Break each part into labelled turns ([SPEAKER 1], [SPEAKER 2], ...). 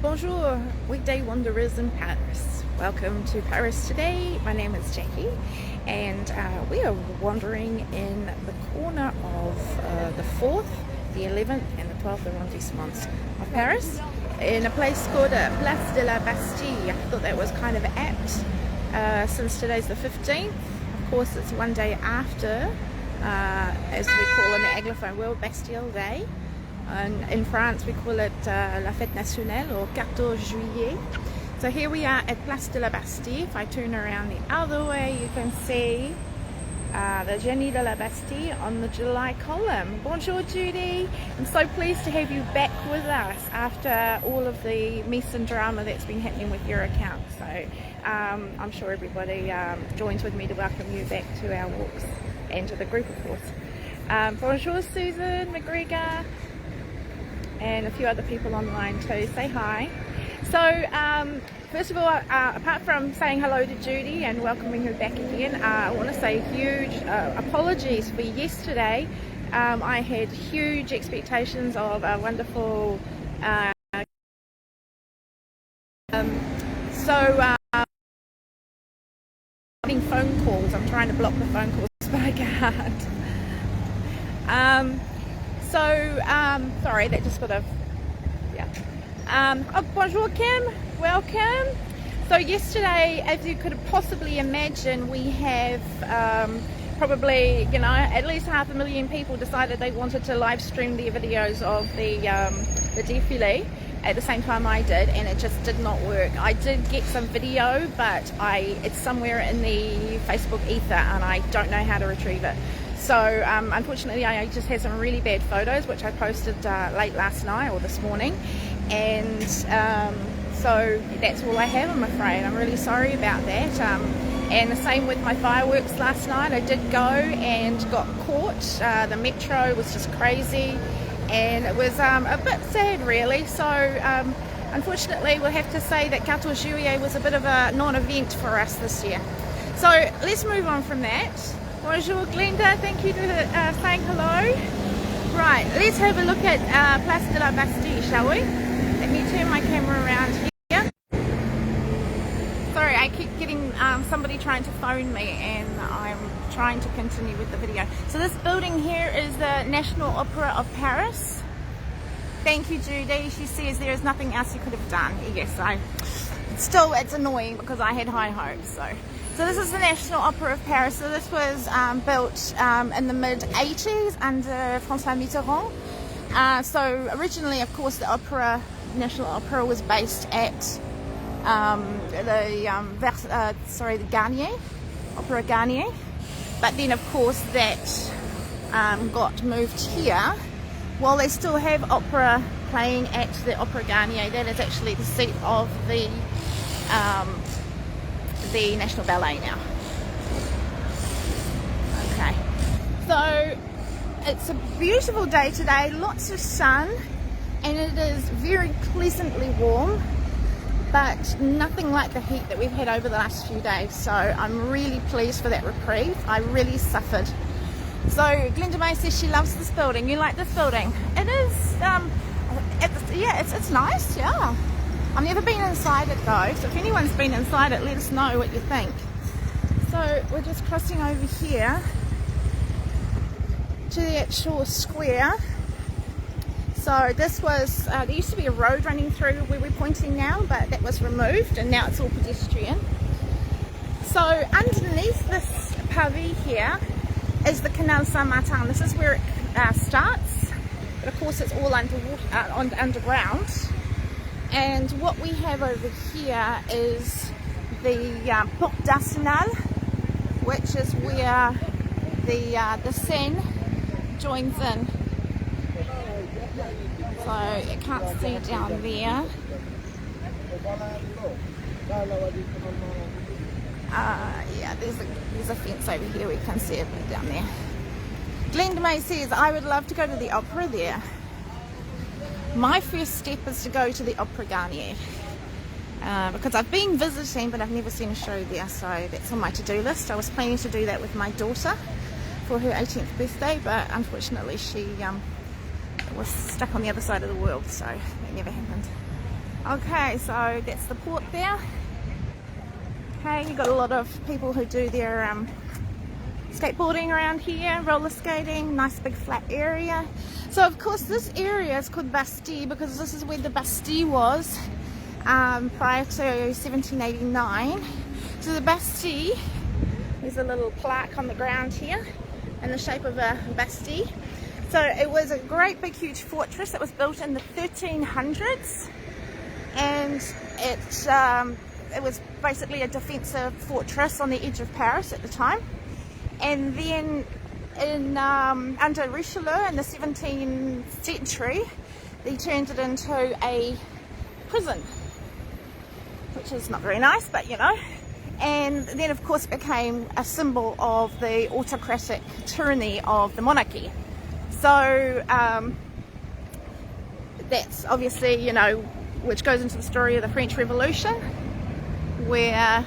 [SPEAKER 1] Bonjour, weekday wanderers in Paris. Welcome to Paris today. My name is Jackie, and we are wandering in the corner of the 4th, the 11th, and the 12th arrondissements of Paris in a place called Place de la Bastille. I thought that was kind of apt since today's the 15th. Of course, it's one day after, as we call in the Anglophone world, Bastille Day. And in France we call it La Fête Nationale or 14 juillet. So here we are at Place de la Bastille. If I turn around the other way, you can see the Génie de la Bastille on the July column. Bonjour Judy, I'm so pleased to have you back with us after all of the mess and drama that's been happening with your account. So I'm sure everybody joins with me to welcome you back to our walks and to the group, of course. Bonjour Susan McGregor, and a few other people online too. Say hi. So first of all, apart from saying hello to Judy and welcoming her back again, I want to say huge apologies for yesterday. I had huge expectations of a wonderful getting phone calls. I'm trying to block the phone calls, but I can't. Sorry, that just sort of, yeah. Bonjour Kim, welcome. So yesterday, as you could possibly imagine, we have probably, at least 500,000 people decided they wanted to live stream their videos of the défilé at the same time I did, and it just did not work. I did get some video, but it's somewhere in the Facebook ether and I don't know how to retrieve it. So unfortunately I just had some really bad photos which I posted late last night or this morning, and so that's all I have, I'm afraid. I'm really sorry about that. And the same with my fireworks last night. I did go and got caught. The metro was just crazy and it was a bit sad really. So unfortunately we'll have to say that 14 juillet was a bit of a non-event for us this year. So let's move on from that. Bonjour Glenda, thank you for saying hello. Right, let's have a look at Place de la Bastille, shall we? Let me turn my camera around here. Sorry, I keep getting somebody trying to phone me and I'm trying to continue with the video. So this building here is the National Opera of Paris. Thank you Judy, she says there is nothing else you could have done. Yes, still it's annoying because I had high hopes. So this is the National Opera of Paris. So this was built in the mid-80s under François Mitterrand. So originally, of course, the National Opera was based at the Garnier, Opera Garnier. But then, of course, that got moved here. While they still have opera playing at the Opera Garnier, that is actually the seat of the National Ballet now. Okay, so it's a beautiful day today, lots of sun, and it is very pleasantly warm, but nothing like the heat that we've had over the last few days. So I'm really pleased for that reprieve. I really suffered. So Glenda May says she loves this building. You like this building? It is, it's nice, yeah. I've never been inside it though, so if anyone's been inside it, let us know what you think. So we're just crossing over here to the actual square. So this was, there used to be a road running through where we're pointing now, but that was removed and now it's all pedestrian. So underneath this pavé here is the Canal Saint-Martin. This is where it starts, but of course it's all underground. And what we have over here is the Porte d'Arsenal, which is where the Seine joins in. So you can't see down there. Yeah, there's a fence over here. We can see it down there. Glenda May says, I would love to go to the opera there. My first step is to go to the Opera Garnier because I've been visiting but I've never seen a show there, so that's on my to-do list. I was planning to do that with my daughter for her 18th birthday, but unfortunately she was stuck on the other side of the world, so that never happened. Okay, so that's the port there. Okay, you've got a lot of people who do their skateboarding around here, roller skating, nice big flat area. So of course this area is called Bastille because this is where the Bastille was prior to 1789. So the Bastille, there's a little plaque on the ground here in the shape of a Bastille. So it was a great big huge fortress that was built in the 1300s, and it was basically a defensive fortress on the edge of Paris at the time. And then under Richelieu in the 17th century, they turned it into a prison, which is not very nice, but you know. And then of course became a symbol of the autocratic tyranny of the monarchy. So that's obviously, you know, which goes into the story of the French Revolution, where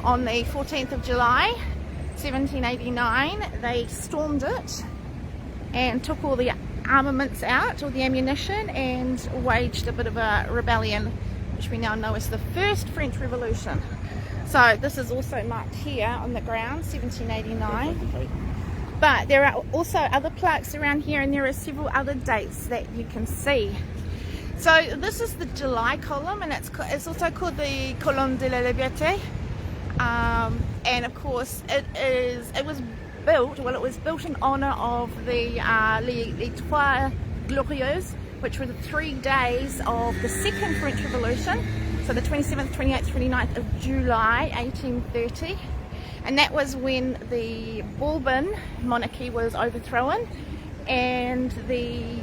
[SPEAKER 1] on the 14th of July 1789 they stormed it and took all the armaments out, all the ammunition, and waged a bit of a rebellion, which we now know as the First French Revolution. So this is also marked here on the ground, 1789. But there are also other plaques around here, and there are several other dates that you can see. So this is the July column, and it's also called the Colonne de la Liberté. And of course it was built in honor of the les Trois Glorieuses, which were the 3 days of the Second French Revolution. So the 27th, 28th, 29th of July 1830. And that was when the Bourbon monarchy was overthrown and the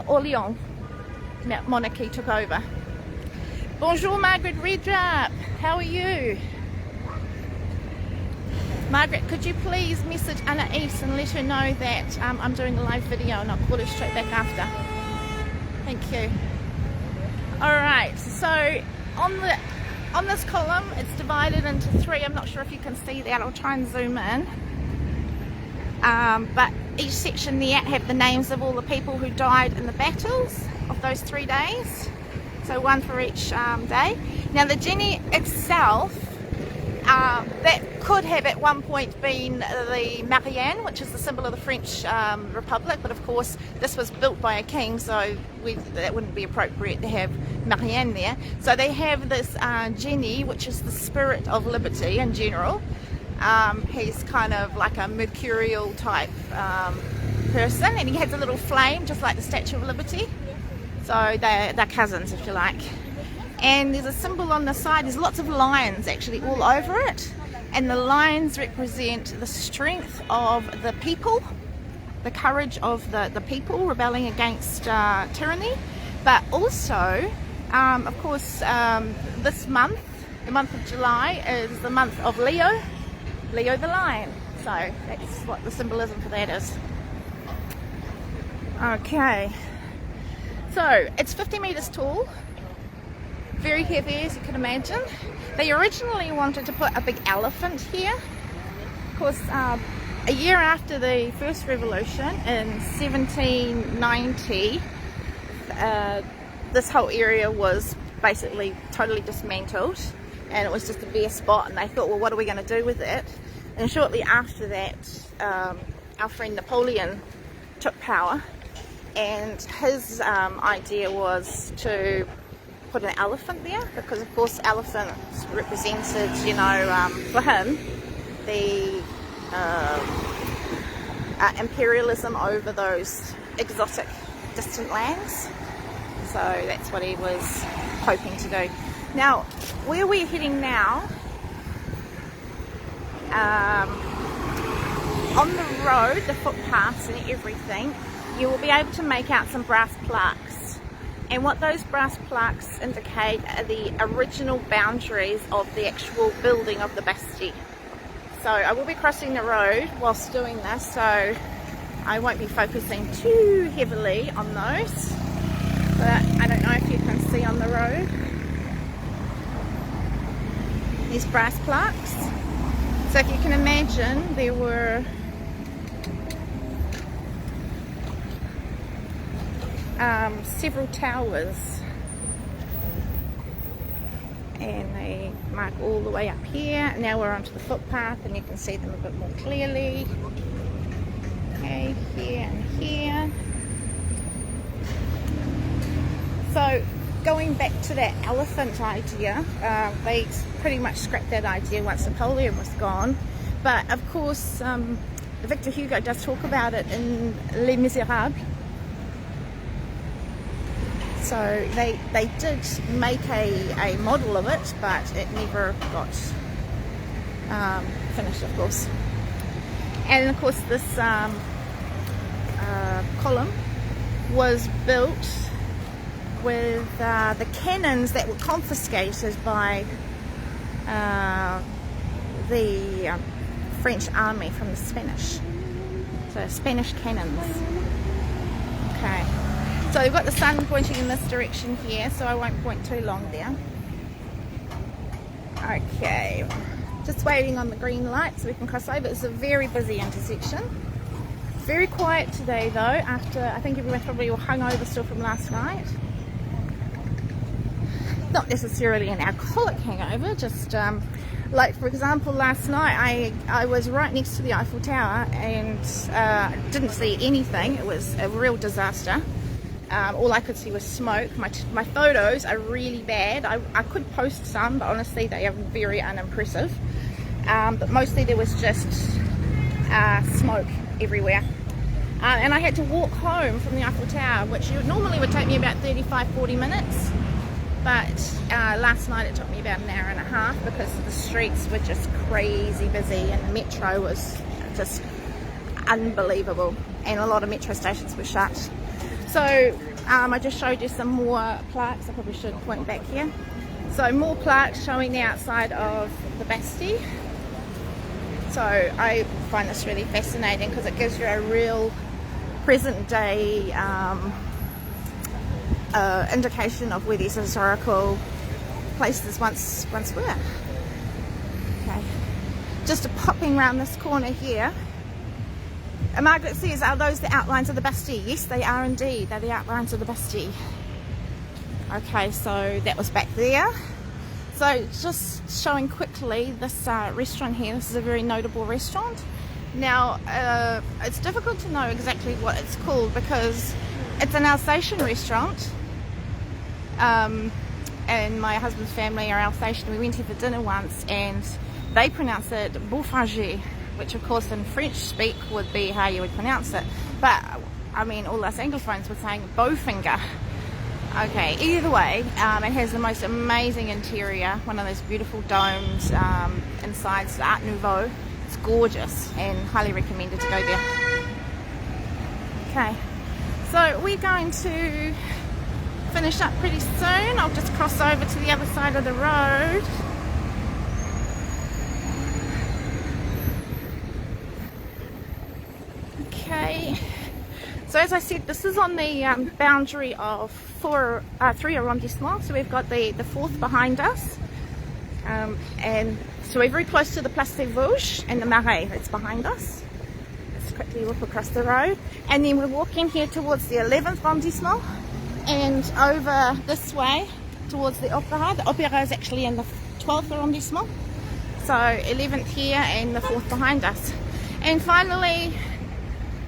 [SPEAKER 1] Orleans monarchy took over. Bonjour Margaret Redrup, how are you? Margaret, could you please message Anais and let her know that I'm doing a live video, and I'll call her straight back after. Thank you. Alright, so on this column it's divided into 3. I'm not sure if you can see that, I'll try and zoom in. But each section there have the names of all the people who died in the battles of those 3 days. So one for each day. Now the Jenny itself, that could have at one point been the Marianne, which is the symbol of the French Republic, but of course this was built by a king, so that wouldn't be appropriate to have Marianne there. So they have this Jenny, which is the spirit of liberty in general. He's kind of like a mercurial type person, and he has a little flame just like the Statue of Liberty. So they're cousins, if you like. And there's a symbol on the side. There's lots of lions actually all over it, and the lions represent the strength of the people, the courage of the people rebelling against tyranny. But also, of course, this month, the month of July, is the month of Leo the lion. So that's what the symbolism for that is. Okay, so it's 50 meters tall, very heavy as you can imagine. They originally wanted to put a big elephant here. Of course, a year after the First Revolution in 1790, this whole area was basically totally dismantled, and it was just a bare spot, and they thought, well, what are we going to do with it? And shortly after that, our friend Napoleon took power, and his idea was to put an elephant there, because of course elephants represented, you know, for him, the imperialism over those exotic distant lands. So that's what he was hoping to do. Now, where we're heading now, on the road, the footpaths and everything, you will be able to make out some brass plaques. And what those brass plaques indicate are the original boundaries of the actual building of the Bastille. So I will be crossing the road whilst doing this, so I won't be focusing too heavily on those. But I don't know if you can see on the road these brass plaques. So if you can imagine, there were several towers, and they mark all the way up here. Now we're onto the footpath and you can see them a bit more clearly. Okay, here and here. So going back to that elephant idea, they pretty much scrapped that idea once Napoleon was gone, but of course Victor Hugo does talk about it in Les Miserables. So they did make a model of it, but it never got finished, of course. And of course this column was built with the cannons that were confiscated by the French army from the Spanish. So Spanish cannons. Okay. So we've got the sun pointing in this direction here, so I won't point too long there. Okay. Just waiting on the green light so we can cross over. It's a very busy intersection. Very quiet today though, after I think everyone's probably all hungover still from last night. Not necessarily an alcoholic hangover, just like for example last night I was right next to the Eiffel Tower and didn't see anything. It was a real disaster. All I could see was smoke. My photos are really bad. I could post some, but honestly they are very unimpressive. But mostly there was just smoke everywhere. And I had to walk home from the Eiffel Tower, which normally would take me about 35-40 minutes. But last night it took me about an hour and a half because the streets were just crazy busy and the metro was just unbelievable. And a lot of metro stations were shut. So I just showed you some more plaques. I probably should point back here. So more plaques showing the outside of the Bastille. So I find this really fascinating because it gives you a real present day indication of where these historical places once were. Okay, just popping around this corner here. Margaret says, are those the outlines of the Bastille? Yes, they are indeed. They're the outlines of the Bastille. Okay, so that was back there. So just showing quickly this restaurant here. This is a very notable restaurant. Now, it's difficult to know exactly what it's called because it's an Alsatian restaurant. And my husband's family are Alsatian. We went here for dinner once and they pronounce it 15jul, which of course in French speak would be how you would pronounce it. But I mean, all us Anglophones were saying Bowfinger. Okay, either way, it has the most amazing interior, one of those beautiful domes inside. It's Art Nouveau. It's gorgeous and highly recommended to go there. Okay, so we're going to finish up pretty soon. I'll just cross over to the other side of the road. Okay, so as I said, this is on the boundary of three arrondissements. So we've got the fourth behind us, and so we're very close to the Place des Vosges and the Marais that's behind us. Let's quickly walk across the road, and then we're walking here towards the 11th arrondissement and over this way towards the Opera. The Opera is actually in the 12th arrondissement, so 11th here and the 4th behind us. And finally,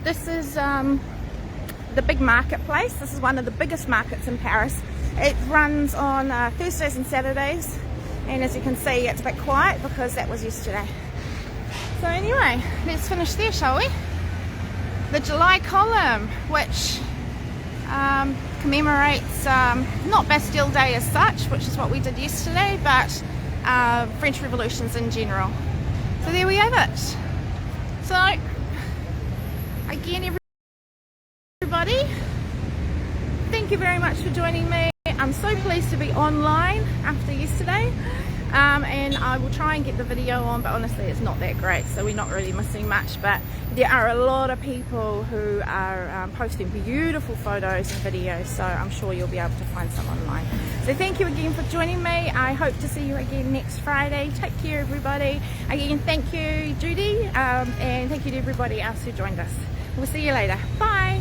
[SPEAKER 1] this is the big marketplace. This is one of the biggest markets in Paris. It runs on Thursdays and Saturdays, and as you can see it's a bit quiet because that was yesterday. So anyway, let's finish there, shall we? The July column, which commemorates not Bastille Day as such, which is what we did yesterday, but French revolutions in general. So there we have it. So again, everybody, thank you very much for joining me. I'm so pleased to be online after yesterday, and I will try and get the video on, but honestly it's not that great, so we're not really missing much. But there are a lot of people who are posting beautiful photos and videos, so I'm sure you'll be able to find some online. So thank you again for joining me. I hope to see you again next Friday. Take care, everybody. Again, thank you, Judy, and thank you to everybody else who joined us. We'll see you later. Bye.